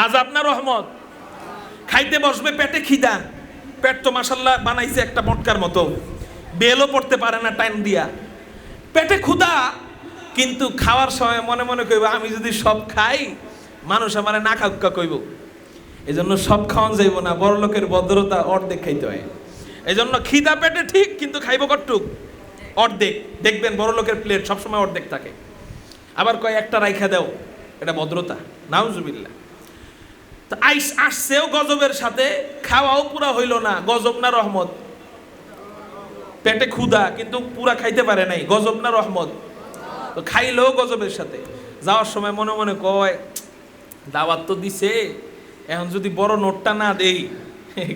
আযাব না রহমত? খাইতে বসবে, পেটে খিদা, পেট তো মাশাআল্লাহ বানাইছে একটা মটকার মতো, বেলও পড়তে পারে না টাইম দিয়া, পেটে ক্ষুধা, কিন্তু খাওয়ার সময় মনে মনে কইব আমি যদি সব খাই মানুষ আমারে না খাওয়া কইব। এই জন্য সব খাওয়ান যাইব না, বড় লোকের ভদ্রতা অর্ধেক খাইতে হয়। এই জন্য খিদা পেটে ঠিক, কিন্তু খাইব কটুক? অর্ধেক। দেখবেন বড় লোকের প্লেট সবসময় অর্ধেক থাকে। আবার কয় একটা রাইখা দাও, এটা ভদ্রতা। নাউজুবিল্লাহ। তো আসছেও গজবের সাথে, খাওয়াও পুরা হইল না, গজব না রহমত? পেটে ক্ষুধা কিন্তু পুরা খাইতে পারে নাই, গজব না রহমত? তো খাইলেও গজবের সাথে। যাওয়ার সময় মনে মনে কয় দাওয়াত তো দিছে, এখন যদি বড় নোটটা না দেই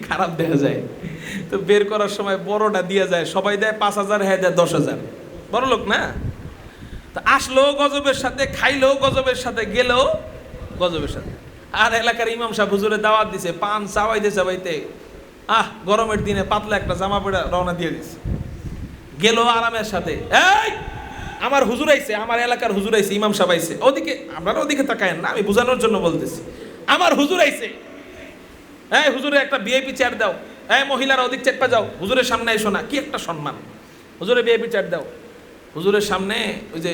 খারাপ দেখা যায়, তো বের করার সময় বড়টা দিয়ে যায়, সবাই দেয় 5,000, হ্যাঁ দেয় 10,000, বড় লোক না। তো আসলেও গজবের সাথে, খাইলেও গজবের সাথে, গেলেও গজবের সাথে। আর এলাকার ইমাম সাহেব হুজুরে দাওয়াত দিছে, পান চাবাইতে চাবাইতে গরমের দিনে পাতলা একটা জামা পড়া রওনা দিয়ে দিছে, গেল আরামের সাথে। এই আমার হুজুর আইছে, আমার এলাকার হুজুর আইছে, ইমাম সাহেব আইছে, ওদিকে আপনারা ওদিকে তাকায়েন না, আমি বোঝানোর জন্য বলতেছি। আমার হুজুর আইছে, এই হুজুরে একটা ভিআইপি চেয়ার দাও, এই মহিলারা ওদিক চেপা যাও, হুজুরের সামনে এসো না, কি একটা সম্মান, হুজুরে ভিআইপি চেয়ার দাও। হুজুরের সামনে ওই যে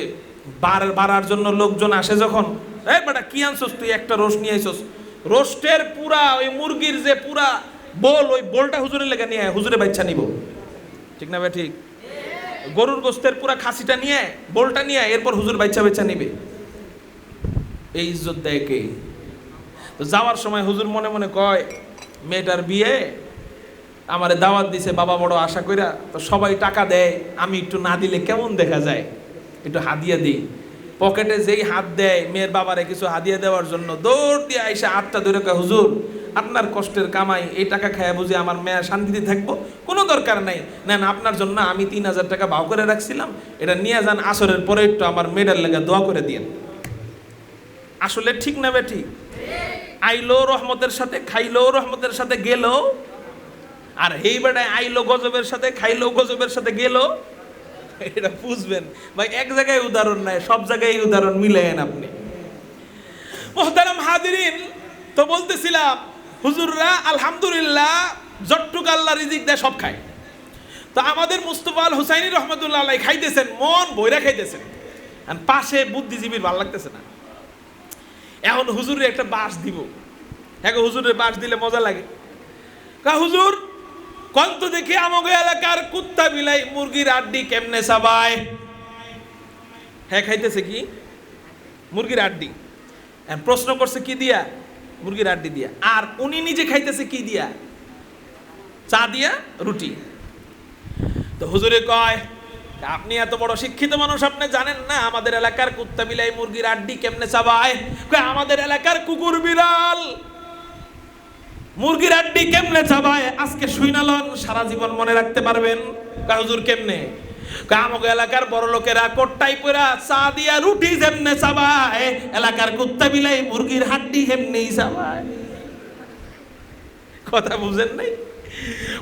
বাড়ার জন্য লোকজন আসে যখন, এই বেটা কি আনছস তুই, একটা রোস্ট নিয়ে আইছস, রোস্টের পুরা ওই মুরগির যে পুরা বোল, ওই বোলটা হুজুরের লেগে নিয়ে হুজুরে বাচ্চা নিব, ঠিক না ভাই? ঠিক। গরুর গোস্তের পুরা খাসিটা নিয়ে, বোলটা নিয়ে, এরপর হুজুর বাচ্চা নিবে। এই ইজ্জত দেয় কে? তো যাওয়ার সময় হুজুর মনে মনে কয় মেয়েটার বিয়ে, আমারে দাওয়াত দিছে বাবা বড় আশা কইরা, তো সবাই টাকা দেয়, আমি একটু না দিলে কেমন দেখা যায়, একটু হাদিয়া দিই। পকেটে যেই হাত দেয় মেয়ের বাবারে কিছু হাদিয়া দেওয়ার জন্য, দৌড় দিয়ে আইসা হাতটা ধরে কয় হুজুর আপনার কষ্টের কামাই, এই টাকা খায়া বুঝে আমার মেয়ে শান্তিতে থাকবো, কোনো দরকার নাই, নেন আপনার জন্য আমি 3,000 টাকা ভাও করে রাখছিলাম, এটা নিয়ে যান, আসরের পরে একটু আমার মেয়েটার লেগে দোয়া করে দিয়েন। আসলে ঠিক না বে ঠিক? আইলো রহমতের সাথে, খাইলো রহমতের সাথে, গেল। আর এই বেটায় আইলো গজবের সাথে, খাইলো গজবের সাথে, গেল। এটা বুঝবেন ভাই, এক জায়গায় উদাহরণ নাই, সব জায়গায় উদাহরণ মিলেন আপনি। মুহতারাম হাজিরিন, তো বলতেছিলাম হুজুররা আলহামদুলিল্লাহ যতটুকু আল্লাহ রিজিক দেয় সব খায়। তো আমাদের মুস্তফা আল হুসাইনি রহমতুল্লাহ আলাইহি খাইতেছেন, মন বইরা খাইতেছেন, আর পাশে বুদ্ধিজীবীর ভালো লাগতেছে না। এখন হুজুরের একটা বাস দিব, হ্যাঁ হুজুরের বাস দিলে মজা লাগে। হুজুর কন্ত দেখি আমাকে এলাকার কুত্তা বিলাই মুরগির আড্ডি কেমনে চাবায়? হ্যাঁ খাইতেছে কি? মুরগির আড্ডি। প্রশ্ন করছে কি দিয়া? মুরগির আড্ডি দিয়া। আর উনি নিজে খাইতেছে কি দিয়া? চা দিয়া, রুটি। তো হুজুরে কয় আপনি এত বড় শিক্ষিত মানুষ, আপনি জানেন না আমাদের এলাকার কুত্তা বিলাই মুরগির আড্ডি কেমনে চাবায়? আমাদের এলাকার কুকুর বিড়াল মুরগির আড্ডি কেমনে চাবায় আজকে শুইনালন, সারা জীবন মনে রাখতে পারবেন। হুজুর কেমনে? আমাকে এলাকার বড় লোকেরা কোট্টাই পরা চা দিয়া রুটি যেমনে চাবায়, এলাকার কুত্তা বিলাই মুরগির হাড্ডি কেমনেই চাবায়। কথা বুঝেন নাই?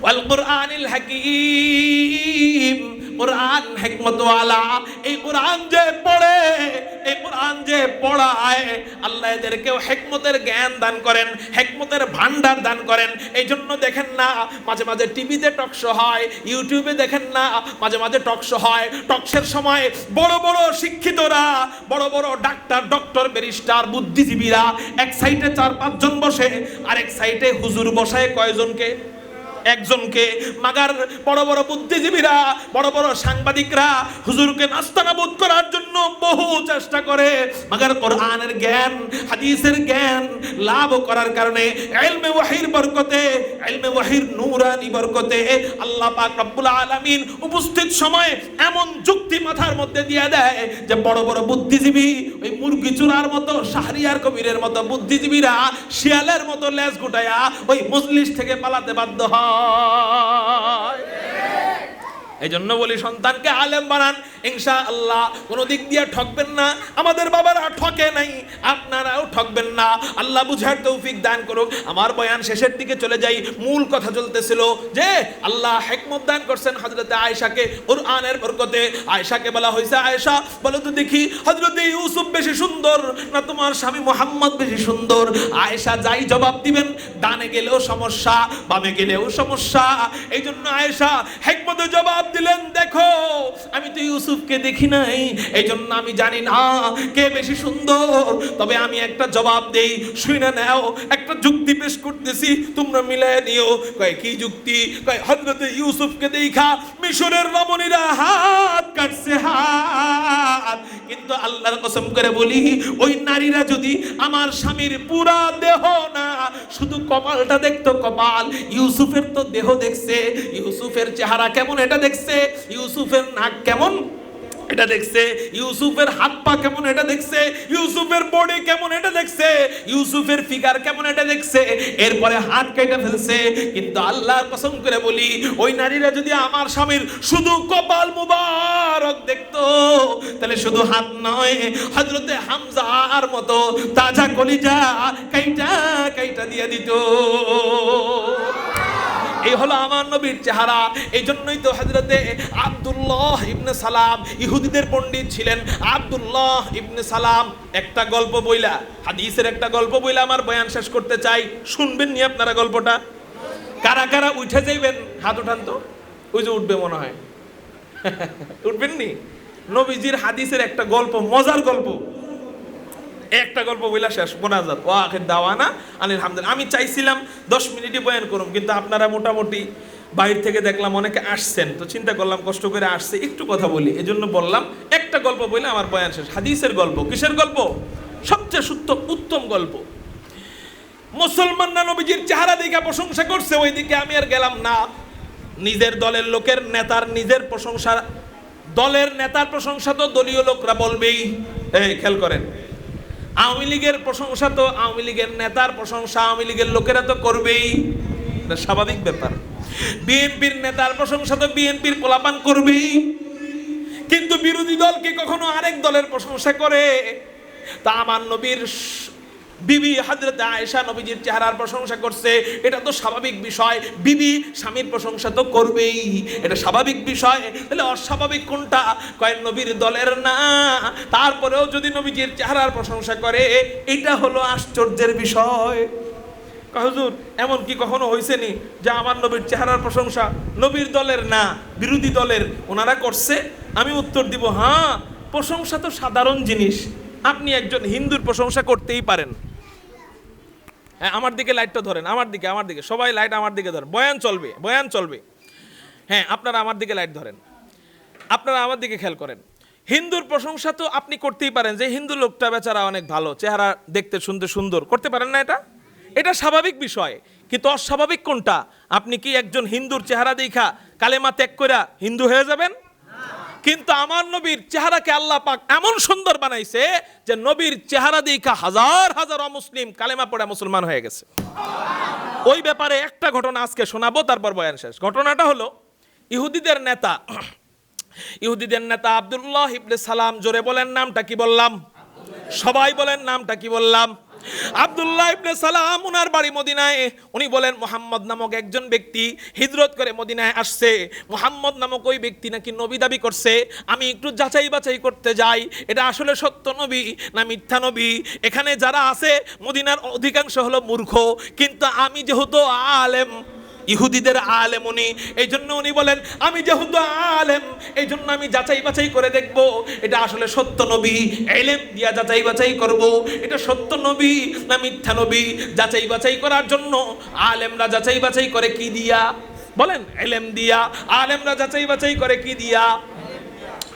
ওয়াল কুরআনিল হাকীম, কুরআন হিকমত ওয়ালা। এই কুরআন যে পড়ে, এই কুরআন যে পড়ায়, আল্লাহ এদেরকেও হিকমতের জ্ঞান দান করেন, হিকমতের ভান্ডার দান করেন। এই জন্য দেখেন না মাঝে মাঝে টিভিতে টকশো হয়, ইউটিউবে দেখেন না মাঝে মাঝে টকশো হয়। টকশের সময় বড় বড় শিক্ষিতরা, বড় বড় ডাক্তার, ডক্টর, ব্যারিস্টার, বুদ্ধিজীবীরা এক সাইডে 4-5 জন বসে, আরেক সাইডে হুজুর বসায় কয়জনকে? একজনকে। মাগার বড় বড় বুদ্ধিজীবীরা, বড় বড় সাংবাদিকরা হুজুরকে নাস্তানাবুদ করার জন্য বহু চেষ্টা করে, মাগার কোরআনের জ্ঞান, হাদিসের জ্ঞান লাভ করার কারণে, ইলমে ওয়াহির বরকতে, ইলমে ওয়াহির নূরানি বরকতে আল্লাহ পাক রব্বুল আলামিন উপস্থিত সময় এমন যুক্তি মাথার মধ্যে দিয়ে দেয় যে বড় বড় বুদ্ধিজীবী ওই মুরগি চূড়ার মতো, শাহরিয়ার কবিরের মতো বুদ্ধিজীবীরা শিয়ালের মতো লেজ গুটায়া ওই মজলিস থেকে পালাতে বাধ্য হয়। এই জন্য বলি সন্তানকে আলেম বানান, ইনশাআল্লাহ কোনো দিক দিয়ে ঠকবেন না। আমাদের বাবারা ঠকে নাই, আপনারাও ঠকবেন না। আল্লাহ বুঝার তৌফিক দান করুক। আমার বয়ান শেষের দিকে চলে যাই। মূল কথা চলতেছিল যে আল্লাহ হিকমত দান করছেন হযরতে আয়েশাকে কুরআনের বরকতে। আয়েশাকে বলা হয়েছে, আয়েশা বলো তো দেখি হযরতে ইউসুফ বেশি সুন্দর না তোমার স্বামী মুহাম্মদ বেশি সুন্দর? আয়েশা যাই জবাব দিবেন, ডানে গেলেও সমস্যা, বামে গেলেও সমস্যা। এই জন্য আয়েশা হিকমতে জবাব দিলেন, দেখো আমি তো ইউসুফকে দেখি নাই, এই জন্য আমি জানি না কে বেশি সুন্দর। তবে আমি একটা জবাব দেই, শুনে নাও। একটা যুক্তি পেশ করতেছি, তোমরা মিলায় নিও। কয় কি যুক্তি? কয় হযরতে ইউসুফকে দেখা মিশরের রমণীরা হাত কাটছে হাত, কিন্তু আল্লাহর কসম করে বলি ওই নারীরা যদি আমার স্বামীর পুরা দেহ না শুধু কপালটা দেখতো, কপাল, ইউসুফের তো দেহ দেখছে, ইউসুফের চেহারা কেমন এটা দেখছে, ইউসুফের নাক কেমন এটা দেখছে, ইউসুফের হাত পা কেমন এটা দেখছে, ইউসুফের বডি কেমন এটা দেখছে, ইউসুফের ফিগার কেমন এটা দেখছে, এরপরে হাত কেটে ফেলছে। কিন্তু আল্লাহর কসম করে বলি ওই নারীরা যদি আমার স্বামীর শুধু কপাল মুবারক দেখতো, তাহলে শুধু হাত নয়, হযরতে হামজার মতো তাজা কলিজা কাইটা কাইটা দিয়ে দিত। এই হলো আমার নবীর চেহারা। এই জন্যই তো হযরতে আব্দুল্লাহ ইবনে সালাম ইহুদিদের পণ্ডিত ছিলেন। আব্দুল্লাহ ইবনে সালাম একটা গল্প বইলা, হাদিসের একটা গল্প বইলা আমার বয়ান শেষ করতে চাই। শুনবেন নি আপনারা গল্পটা? কারা কারা উঠে যাইবেন হাত উঠান তো। ওই যে উঠবে মনে হয়, উঠবেন নি? নবীজির হাদিসের একটা গল্প, মজার গল্প, একটা গল্প বইলা শেষ। মোনাজাত ওয়া আখির দাওয়ানা আলহামদুলিল্লাহ। আমি চাইছিলাম 10 মিনিটই বয়ান করুম, কিন্তু আপনারা মোটামুটি বাইরে থেকে দেখলাম অনেকে আসছেন, তো চিন্তা করলাম কষ্ট করে আসছে একটু কথা বলি, এজন্য বললাম একটা গল্প বইলে আমার বয়ান শেষ। হাদিসের গল্প। কিসের গল্প? সবচেয়ে উত্তম গল্প। মুসলমানরা নবীজির চেহারা দেখে প্রশংসা করছে, ওইদিকে আমি আর গেলাম না। নিজের দলের লোকের নেতার নিজের প্রশংসা, দলের নেতার প্রশংসা তো দলীয় লোকরা বলবেই। এই খেয়াল করেন, আওয়ামী লীগের প্রশংসা তো আওয়ামী লীগের নেতার প্রশংসা আওয়ামী লীগের লোকেরা তো করবেই, এটা স্বাভাবিক ব্যাপার। বিএনপির নেতার প্রশংসা তো বিএনপির পোলাপান করবেই। কিন্তু বিরোধী দল কি কখনো আরেক দলের প্রশংসা করে? তা আমার নবীর বিবি হযরত আয়েশা নবীজির চেহারার প্রশংসা করছে, এটা তো স্বাভাবিক বিষয়। বিবি স্বামীর প্রশংসা তো করবেই, এটা স্বাভাবিক বিষয়। তাহলে অস্বাভাবিক কোনটা? কয় নবীর দলের না, তারপরেও যদি নবীজির চেহারার প্রশংসা করে, এটা হলো আশ্চর্যের বিষয়। হুজুর এমন কি কখনো হয়েছে নি যে আমার নবীর চেহারার প্রশংসা নবীর দলের না বিরোধী দলের ওনারা করছে? আমি উত্তর দিব, হ্যাঁ, প্রশংসা তো সাধারণ জিনিস। আপনি একজন হিন্দুর প্রশংসা করতেই পারেন। হ্যাঁ, আমার দিকে লাইটটা ধরেন, আমার দিকে সবাই লাইট আমার দিকে ধরেন, বয়ান চলবে। হ্যাঁ, আপনারা আমার দিকে লাইট ধরেন, আপনারা আমার দিকে খেয়াল করেন। হিন্দুর প্রশংসা তো আপনি করতেই পারেন, যে হিন্দু লোকটা বেচারা অনেক ভালো, চেহারা দেখতে শুনতে সুন্দর, করতে পারেন না? এটা স্বাভাবিক বিষয়। কিন্তু অস্বাভাবিক কোনটা? আপনি কি একজন হিন্দুর চেহারা দেখা কালেমা ত্যাগ কইরা হিন্দু হয়ে যাবেন? কিন্তু আমার নবীর চেহারাকে আল্লাহ পাক এমন সুন্দর বানাইছে যে নবীর চেহারা দেখা হাজার হাজার অমুসলিম কালেমা পড়ে মুসলমান হয়ে গেছে। ওই ব্যাপারে একটা ঘটনা আজকে শোনাবো, তারপর বয়ান শেষ। ঘটনাটা হলো ইহুদিদের নেতা আব্দুল্লাহ ইবনে সালাম। জোরে বলেন নামটা কি বললাম? সবাই বলেন নামটা কি বললাম? আব্দুল্লাহ ইবনে সালাম। উনার বাড়ি মদিনায়। উনি বলেন মুহাম্মদ নামক একজন ব্যক্তি হিজরত করে মদিনায় আসছে। মুহাম্মদ নামক ওই ব্যক্তি নাকি নবী দাবি করছে। আমি একটু যাচাই বাছাই করতে যাই, এটা আসলে সত্য নবী না মিথ্যা নবী। এখানে যারা আছে মদিনার অধিকাংশ হলো মূর্খ, কিন্তু আমি যেহেতু আলেম, ইহুদিদের আলেম উনি, এই জন্য উনি বলেন আমি যেহেতু আলেম, এই জন্য আমি যাচাই বাছাই করে দেখব এটা আসলে সত্য নবী। ইলম দিয়া যাচাই বাছাই করব এটা সত্য নবী না মিথ্যা নবী। যাচাই বাছাই করার জন্য আলেমরা যাচাই বাছাই করে কি দিয়া? বলেন, ইলম দিয়া। আলেমরা যাচাই বাছাই করে কি দিয়া?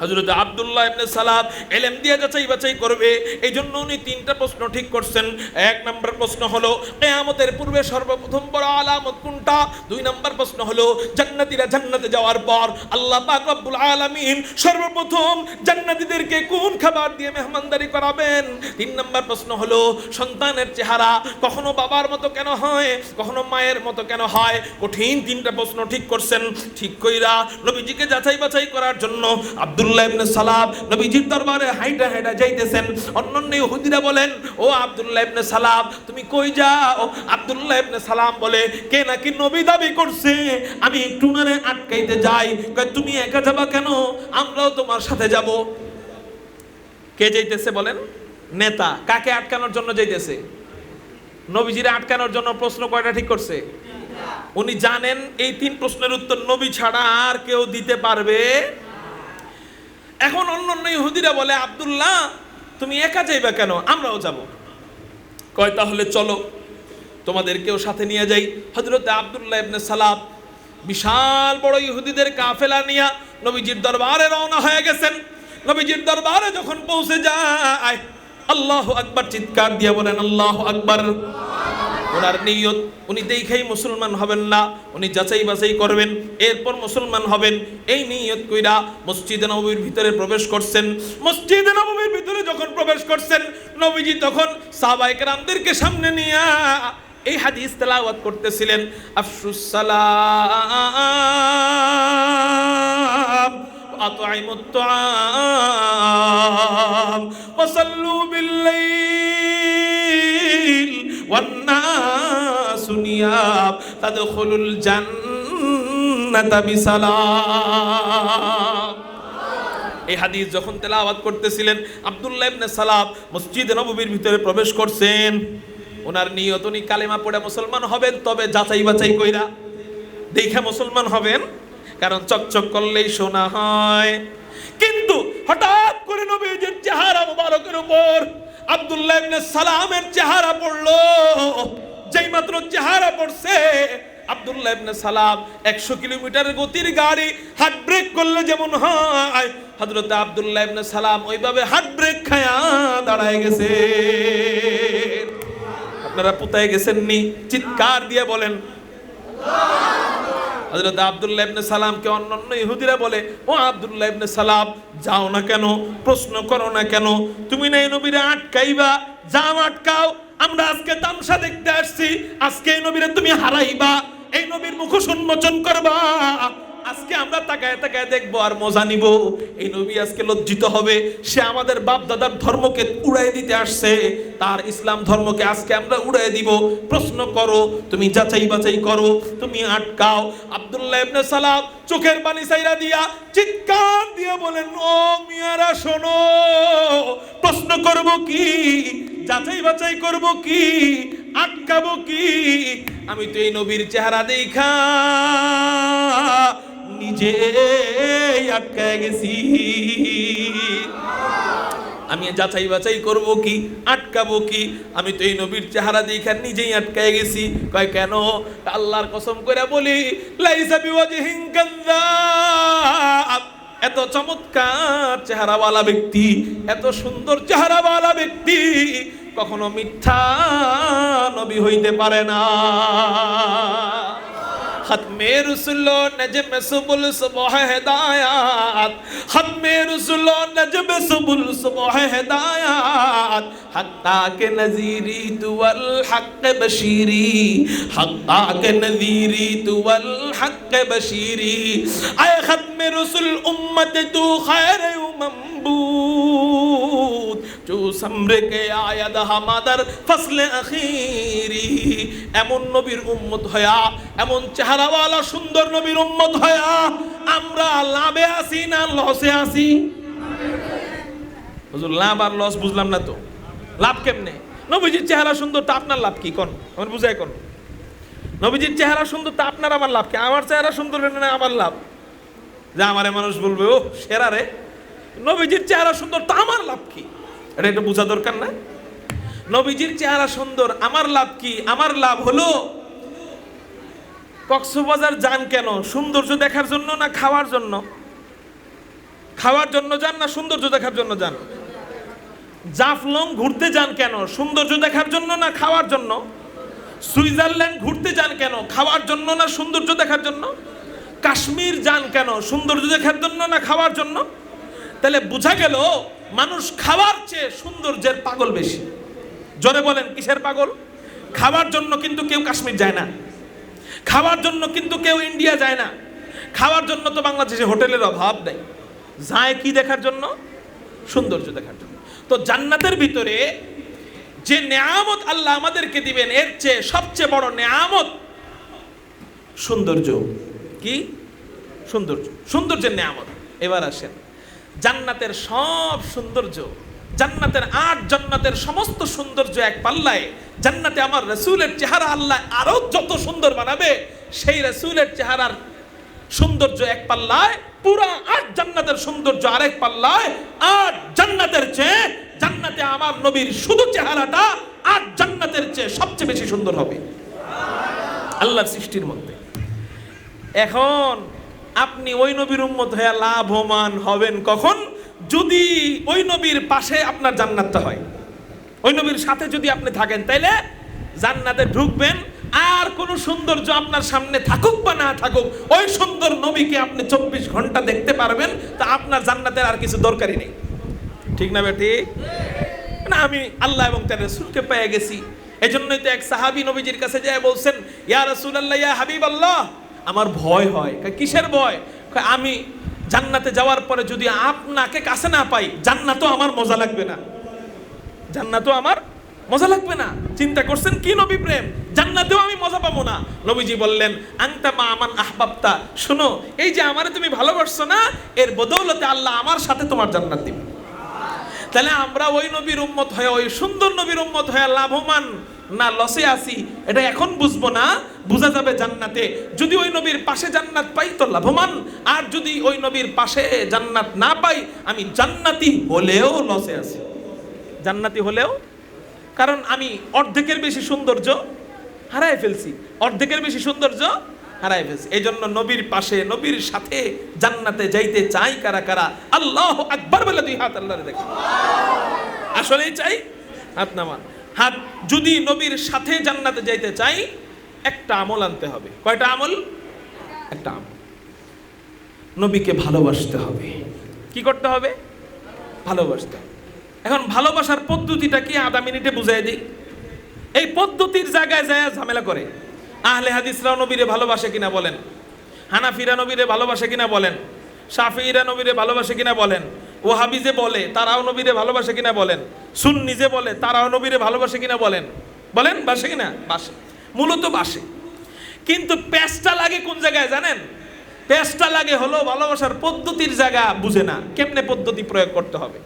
হযরত আব্দুল্লাহ ইবনে সালাম ইলম দিয়ে যাচাই বাছাই করবে, এই জন্য উনি তিনটা প্রশ্ন ঠিক করছেন। এক নম্বর প্রশ্ন হলো কিয়ামতের পূর্বে সর্বপ্রথম বড় আলামত কোনটা। দুই নম্বর প্রশ্ন হলো জান্নাতীরা জান্নাতে যাওয়ার পর আল্লাহ পাক রব্বুল আলামিন সর্বপ্রথম জান্নাতীদেরকে কোন খাবার দিয়ে মেহমানদারি করাবেন। তিন নম্বর প্রশ্ন হলো সন্তানের চেহারা কখনো বাবার মতো কেন হয়, কখনো মায়ের মতো কেন হয়। কঠিন তিনটা প্রশ্ন ঠিক করছেন। ঠিক কইরা নবীজিকে যাচাই বাছাই করার জন্য আব্দুল্লাহ ইবনে সালাম নবীজির দরবারে হাইটা হাইটা যাইতেছেন। অন্যান্য ইহুদিরা বলেন, ও আব্দুল্লাহ ইবনে সালাম তুমি কই যাও? আব্দুল্লাহ ইবনে সালাম বলে, কে নাকি নবী দাবি করছে, আমি একটু নারে আটকাইতে যাই। কয় তুমি একা যাবা কেন, আমরাও তোমার সাথে যাব। কে যাইতেছে বলেন? নেতা। কাকে আটকানোর জন্য যাইতেছে? নবীজিরে আটকানোর জন্য। প্রশ্ন কয়টা ঠিক করছে? উনি জানেন এই তিন প্রশ্নের উত্তর নবী ছাড়া আর কেউ দিতে পারবে। এখন অন্যান্য ইহুদিরা বলে, আব্দুল্লাহ তুমি একা যাইবা কেন, আমরাও যাব। কয় তাহলে চলো তোমাদেরকেও সাথে নিয়ে যাই। হযরত আব্দুল্লাহ ইবনে সালাম বিশাল বড় ইহুদিদের কাফেলা নিয়ে নবীজির দরবারে রওনা হয়ে গেছেন। নবীজির দরবারে যখন পৌঁছে যায়, আল্লাহু আকবার চিৎকার দিয়ে বলেন আল্লাহু আকবার। ওনার নিয়ত, উনি দেখেই মুসলমান হবেন না, উনি যাচাই বাছাই করবেন, এরপর মুসলমান হবেন। এই নিয়ত কইরা মসজিদে নববীর ভিতরে প্রবেশ করছেন। মসজিদে নববীর ভিতরে যখন প্রবেশ করছেন, নবীজি তখন সাহাবায়ে কেরামদেরকে সামনে নিয়ে এই হাদিস তেলাওয়াত করতেছিলেন। আফশুস সালাম আতঈমুত তুআম ওয়া সাল্লু বিল্লাইল ওয়ান নাসু নিয়াম তাদখুলুল জান্নাতা বিসালাম। এই হাদিস যখন তেলাওয়াত করতেছিলেন, আব্দুল্লাহ ইবনে সালাম মসজিদে নববীর ভিতরে প্রবেশ করছেন। ওনার নিয়ত উনি কালেমা পড়ে মুসলমান হবেন, তবে যাচাই বাছাই কইরা দেখে মুসলমান হবেন, কারণ চকচক করলেই সোনা হয়। কিন্তু হঠাৎ করে নবীজির চেহারা মুবারকের উপর আব্দুল্লাহ ইবনে সালামের চেহারা পড়লো। যেই মাত্র চেহারা পড়ছে, আব্দুল্লাহ ইবনে সালাম 100 কিলোমিটার গতির গাড়ি হার্ট ব্রেক করলে যেমন হয়, হযরত আব্দুল্লাহ ইবনে সালাম ওইভাবে হার্ট ব্রেক খায়া দাঁড়ায় গেছে। আপনারা পুতায় গেছেন নি? চিৎকার দিয়ে বলেন হযরত আব্দুল্লাহ ইবনে সালামকে অন্যান্য ইহুদিরা বলে, ও আব্দুল্লাহ ইবনে সালাম যাও না কেন, প্রশ্ন করো না কেন, তুমি না এই নবীরে আটকাইবা, যাও আটকাও। আমরা আজকে তামসা দেখতে আসছি, আজকে এই নবীরে তুমি হারাইবা, এই নবীর মুখোশ উন্মোচন করবা। আজকে আমরা তাকায় তাকায় দেখবো আর মজা নিব। এই নবী আজকে লজ্জিত হবে, সে আমাদের বাপ দাদার ধর্মকে উড়াই দিতে আসছে, তার ইসলাম ধর্মকে আজকে আমরা উড়াই দিব। প্রশ্ন করো, তুমি যাচাই বাছাই করো, তুমি আটকাও। আব্দুল্লাহ ইবনে সালাম চোখের পানি ছাইরা দিয়া চিৎকার দিয়ে বলেন, ও মিয়ারা শোনো, প্রশ্ন করব কি, যাচাই বাছাই করব কি, আটকাবো কি? আমি তো এই নবীর চেহারা দেখা নিজে আটকায় গেছি। আমি যাচাই বাছাই করব কি, আটকাবো কি? আমি তো এই নবীর চেহারা দেখা নিজেই আটকায় গেছি। কয় কেন? আল্লাহর কসম করে বলি, লাইসা বিওয়াজহিন কাযাব, এত চমৎকার চেহারাওয়ালা ব্যক্তি, এত সুন্দর চেহারাওয়ালা ব্যক্তি কখনো মিথ্যা নবী হইতে পারে না। খতমে রসুল নজম সুবুল সুবহ হেদায়াত, খতমে রসুল নজম সুবুল সুবহ হেদায়াত, হাত্তা কে নজিরি তুল হক বশিরি, হাত্তা কে নজিরি তুল হক বশিরি। আয় খতমে রসুল উম্মত তু খৈর মমবুদ, जो समरे के आयद हमादर फसल अखीरी। এমন নবীর উম্মত হয়া, এমন চেহারাওয়ালা সুন্দর নবীর উম্মত হয়া আমরা লাভে আছি না লসে আছি? হুজুর লাভ আর লস বুঝলাম না তো। লাভ কেমনে? নবীজির চেহারা সুন্দর, তা আপনার লাভ কি? কোন আমার বুঝায় কোন? নবীজির চেহারা সুন্দর, তা আপনার আমার লাভ কি? আমার চেহারা সুন্দর না আমার লাভ? যা আমারে মানুষ বলবে, ও সেরা রে, নবীজির চেহারা সুন্দর, তা আমার লাভ কি? এটা একটু বোঝা দরকার না? নবীজির চেহারা সুন্দর, আমার লাভ কি? আমার লাভ হলো কক্সবাজার যান কেন? সৌন্দর্য দেখার জন্য না খাওয়ার জন্য? খাওয়ার জন্য যান না সৌন্দর্য দেখার জন্য যান? জাফলং ঘুরতে যান কেন? সৌন্দর্য দেখার জন্য না খাওয়ার জন্য? সুইজারল্যান্ড ঘুরতে যান কেন? খাওয়ার জন্য না সৌন্দর্য দেখার জন্য? কাশ্মীর যান কেন? সৌন্দর্য দেখার জন্য না খাওয়ার জন্য? তাহলে বোঝা গেল মানুষ খাওয়ার চেয়ে সৌন্দর্যের পাগল বেশি। জোরে বলেন কিসের পাগল? খাওয়ার জন্য কিন্তু কেউ কাশ্মীর যায় না, খাওয়ার জন্য কিন্তু কেউ ইন্ডিয়া যায় না, খাওয়ার জন্য তো বাংলাদেশে হোটেলের অভাব নেই। যায় কি দেখার জন্য? সৌন্দর্য দেখার জন্য। তো জান্নাতের ভিতরে যে নেয়ামত আল্লাহ আমাদেরকে দিবেন এর চেয়ে সবচেয়ে বড় নেয়ামত সৌন্দর্য। কি সৌন্দর্য? সৌন্দর্যের নেয়ামত। এবার আসেন, জান্নাতের সব সৌন্দর্য, জান্নাতের 8 জান্নাতের সমস্ত সৌন্দর্য এক পাল্লায়। জান্নাতে আমার রাসূলের চেহারা আল্লাহ আরো যত সুন্দর বানাবে, সেই রাসূলের চেহারার সৌন্দর্য এক পাল্লায়, পুরা 8 জান্নাতের সৌন্দর্য আরেক পাল্লায়। 8 জান্নাতের চেয়ে জান্নাতে আমার নবীর শুধু চেহারাটা 8 জান্নাতের চেয়ে সবচেয়ে বেশি সুন্দর হবে আল্লাহর সৃষ্টির মধ্যে। এখন আপনি ওই নবীর উম্মত হয়ে লাভবান হবেন কখন? যদি ওই নবীর পাশে আপনার জান্নাতটা হয়, ওই নবীর সাথে যদি আপনি থাকেন, তাইলে জান্নাতে ঢুকবেন। আর কোন সৌন্দর্য আপনার সামনে থাকুক বা না থাকুক, ওই সুন্দর নবীকে আপনি 24 ঘন্টা দেখতে পারবেন। তা আপনার জান্নাতের আর কিছু দরকারই নেই। ঠিক না বেটি? না, আমি আল্লাহ এবং তার রাসূলকে পেয়ে গেছি। এজন্যই তো এক সাহাবী নবীজির কাছে যায় বলছেন, ইয়া রাসূলুল্লাহ, ইয়া হাবিবাল্লাহ, আমার ভয় হয়। কিসের ভয়? আমি জান্নাতে যাওয়ার পরে যদি আপনাকে কাছে না পাই, জান্নাতও আমার মজা লাগবে না, জান্নাতও আমার মজা লাগবে না। চিন্তা করছেন কি নবী প্রেম? জান্নাতেও আমি মজা পাবো না। নবীজি বললেন, আনতা মা আমান আহবাবতা, শোনো, এই যে আমারে তুমি ভালোবাসছো না, এর বদৌলতে আল্লাহ আমার সাথে তোমার জান্নাত দিবে। তাহলে আমরা ওই নবীর উম্মত হয়ে, ওই সুন্দর নবীর উম্মত হয়ে লাভবান না লসে আসি, এটা এখন বুঝবো না, বোঝা যাবে জান্নাতে। যদি ওই নবীর পাশে জান্নাত পাই তো লাভবান, আর যদি ওই নবীর পাশে জান্নাত না পাই, আমি জান্নাতি হলেও লসে আছি। জান্নাতি হলেও, কারণ আমি অর্ধেকের বেশি সৌন্দর্য হারায় ফেলছি, অর্ধেকের বেশি সৌন্দর্য হারায় ফেলছি। এই জন্য নবীর পাশে, নবীর সাথে জান্নাতে যাইতে চাই কারা কারা? আল্লাহু আকবার বলে 2 হাত আল্লাহরে দেখো। আসলেই চাই? হাত নামান। হাত। যদি নবীর সাথে জান্নাতে যাইতে চাই, একটা আমল আনতে হবে। কয়টা আমল? একটা আমল। নবীকে ভালোবাসতে হবে। কি করতে হবে? ভালোবাসতে হবে। এখন ভালোবাসার পদ্ধতিটা কি আধা মিনিটে বুঝাই দিই। এই পদ্ধতির জায়গায় যায় ঝামেলা করে। আহলে হাদিসরা নবীরে ভালোবাসে কিনা বলেন, হানাফিরা নবীরে ভালোবাসে কিনা বলেন, শাফিঈরা নবীরে ভালোবাসে কিনা বলেন, ওয়াহাবি যে বলে তারাও নবীরে ভালোবাসে কিনা বলেন, সুন্নি যে বলে তারাও নবীরে ভালোবাসে কিনা বলেন, বলেন বাসে কিনা? বাসে, মূলত বাসে। কিন্তু পেঁচটা লাগে কোন জায়গায় জানেন? পেঁচটা লাগে হলো ভালোবাসার পদ্ধতির জায়গা বুঝে না, কেমনে পদ্ধতি প্রয়োগ করতে হবে।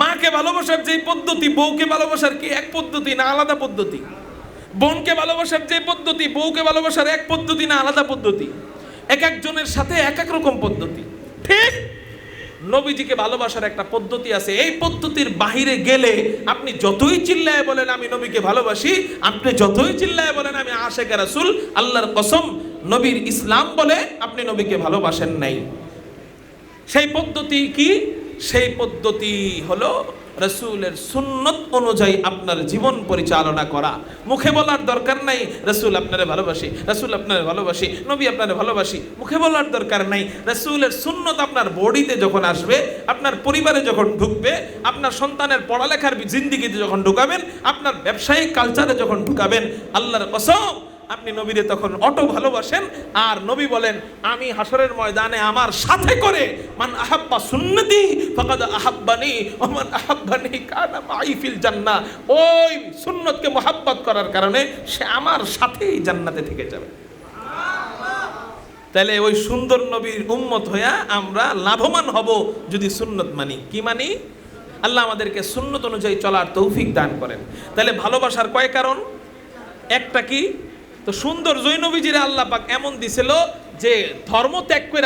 মাকে ভালোবাসার যে পদ্ধতি, বউকে ভালোবাসার কি এক পদ্ধতি না আলাদা পদ্ধতি? বোনকে ভালোবাসার যে পদ্ধতি, বউকে ভালোবাসার এক পদ্ধতি না আলাদা পদ্ধতি? এক একজনের সাথে এক এক রকম পদ্ধতি। ঠিক নবীজিকে ভালোবাসার একটা পদ্ধতি আছে। এই পদ্ধতির বাহিরে গেলে আপনি যতই চিল্লায় বলেন আমি নবীকে ভালোবাসি, আপনি যতই চিল্লায় বলেন আমি আশিক রাসূল, আল্লাহর কসম নবীর ইসলাম বলে আপনি নবীকে ভালোবাসেন নাই। সেই পদ্ধতি কি? সেই পদ্ধতি হলো রাসূলের সুন্নত অনুযায়ী আপনার জীবন পরিচালনা করা। মুখে বলার দরকার নাই রাসূল আপনারে ভালোবাসি, রাসূল আপনারে ভালোবাসি, নবী আপনারে ভালোবাসি, মুখে বলার দরকার নাই। রাসূলের সুন্নত আপনার বডিতে যখন আসবে, আপনার পরিবারে যখন ঢুকবে, আপনার সন্তানের পড়ালেখার জিন্দেগিতে যখন ঢুকাবেন, আপনার ব্যবসায়িক কালচারে যখন ঢুকাবেন, আল্লাহর কসম আপনি নবীরে তখন অটো ভালোবাসেন। আর নবী বলেন, আমি হাসরের ময়দানে আমার সাথে করে মান আহাব্বা সুন্নতি ফাকাদ আহাব্বানি ওয়া মান আহাব্বানি কানা মাই ফিল জান্নাহ, ওই সুন্নতকে মহব্বত করার কারণে সে আমার সাথেই জান্নাতে থেকে যাবে। তাহলে ওই সুন্দর নবীর উম্মত হইয়া আমরা লাভবান হব যদি সুন্নত মানি। কি মানি? আল্লাহ আমাদেরকে সুন্নত অনুযায়ী চলার তৌফিক দান করেন। তাহলে ভালোবাসার কয় কারণ? একটা কি? তো সুন্দর জৈনবীজিরে আল্লাহ পাক এমন দিছিল যে ধর্ম ত্যাগ করে